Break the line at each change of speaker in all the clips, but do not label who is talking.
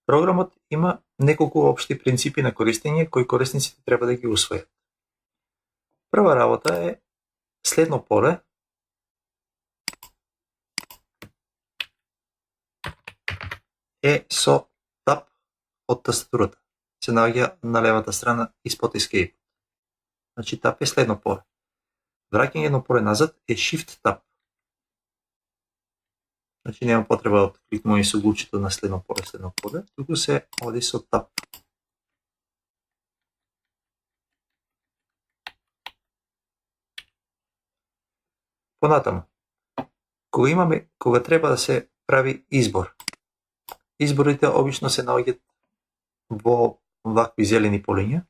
Програмот има неколку општи принципи на користење кои корисниците треба да ги усвојат. Прва работа е следно поле е со тап од тастатурата. Се наоѓа на левата страна испод Escape. Значи тап е следно поле. Враќање едно поле назад е Shift тап. Значи нема потреба од кликнување со глувчето на следно поле, туку се оди со тап. Понатаму, кога треба да се прави избор. Изборите обично се наоѓаат во вакви зелени полиња.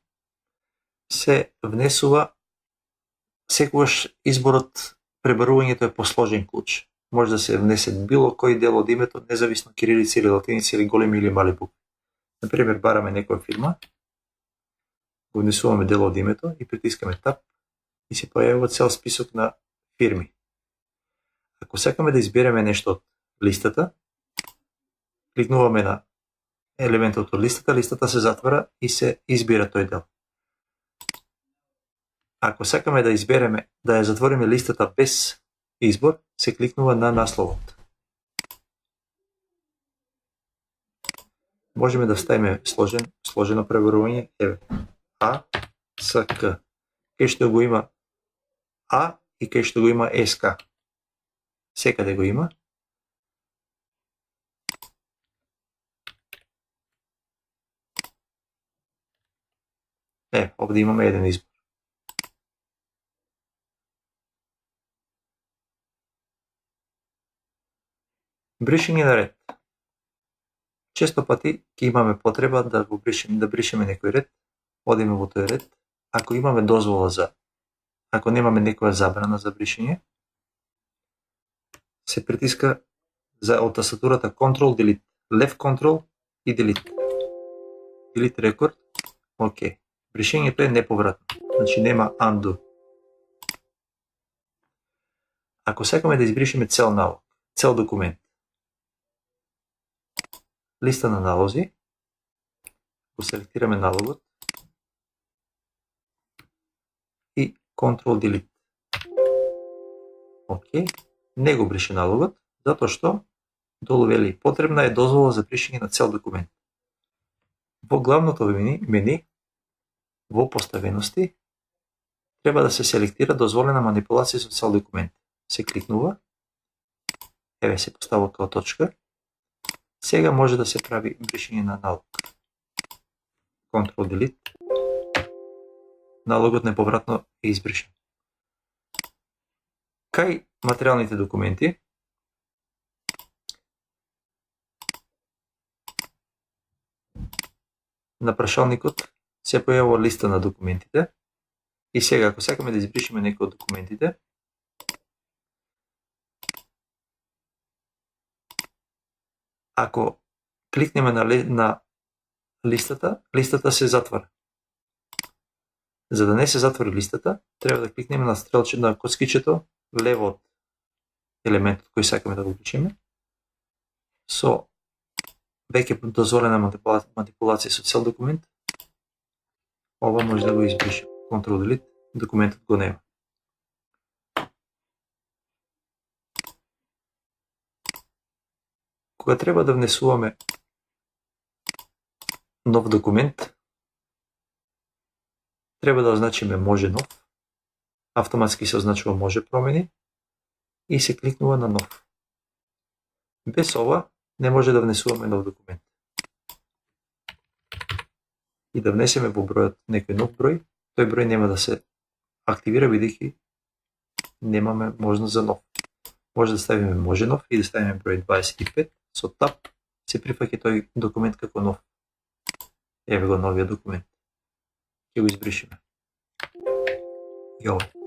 Се внесува секогаш изборот, пребарувањето е по сложен клуч. Може да се внесе било кој дел од името, независно кирилица или латиница или големи или мали букви. Например, бараме некоја фирма, го внесуваме дел од името и притискаме тап и се појавува цел список на фирми. Ако сакаме да избереме нешто од листата, кликнуваме на елементот од листата се затвора и се избира тој дел. Ако сакаме да избереме, да ја затвориме листата без избор, се кликнува на насловот. Можеме да вставиме сложено пребарување, еве, А, С, К. Кај што го има А и кај што го има СК. Секаде го има. Овде имаме еден избор. Бришење на ред. Често пати ќе имаме потреба да бришеме некој ред, одиме во тој ред. Ако имаме дозвола ако немаме некоја забрана за бришење, се притиска од тастатурата Ctrl Delete, Left Ctrl и Delete. Delete рекорд. Океј. Бришењето е неповратно, значи нема undo. Ако сакаме да избришеме цел налог, цел документ, листа на налози, го селектираме налогот и Ctrl Delete. Океј, не го брише налогот, затоа што долу вели потребна е дозвола за бришење на цел документ. Во главното мени, во поставености, треба да се селектира дозволена манипулација со цел документ. Се кликнува, еве се поставува као точка. Сега може да се прави бришење на налог. Ctrl Delete. Налогот неповратно е избришен. Кај материјалните документи, на прашалникот се појавува листа на документите и сега ако сакаме да избришеме некој од документите, ако кликнеме на листата се затвора. За да не се затвори листата, треба да кликнеме на на коцкичето лево од елементот кој сакаме да го бришеме. Со веќе дозволена манипулација со цел документ, ова може да го избрише. Ctrl Delete, документот го нема. Кога треба да внесуваме нов документ, треба да означиме може нов, автоматски се означува може промени и се кликнува на нов. Без ова не може да внесуваме нов документ. И да внесеме во бројот некој нов број, тој број нема да се активира бидејќи немаме можност за нов. Може да ставиме може нов и да ставиме број 25, со тап се прифаќа тој документ како нов. Еве го новиот документ. Ќе го избришеме. И ова.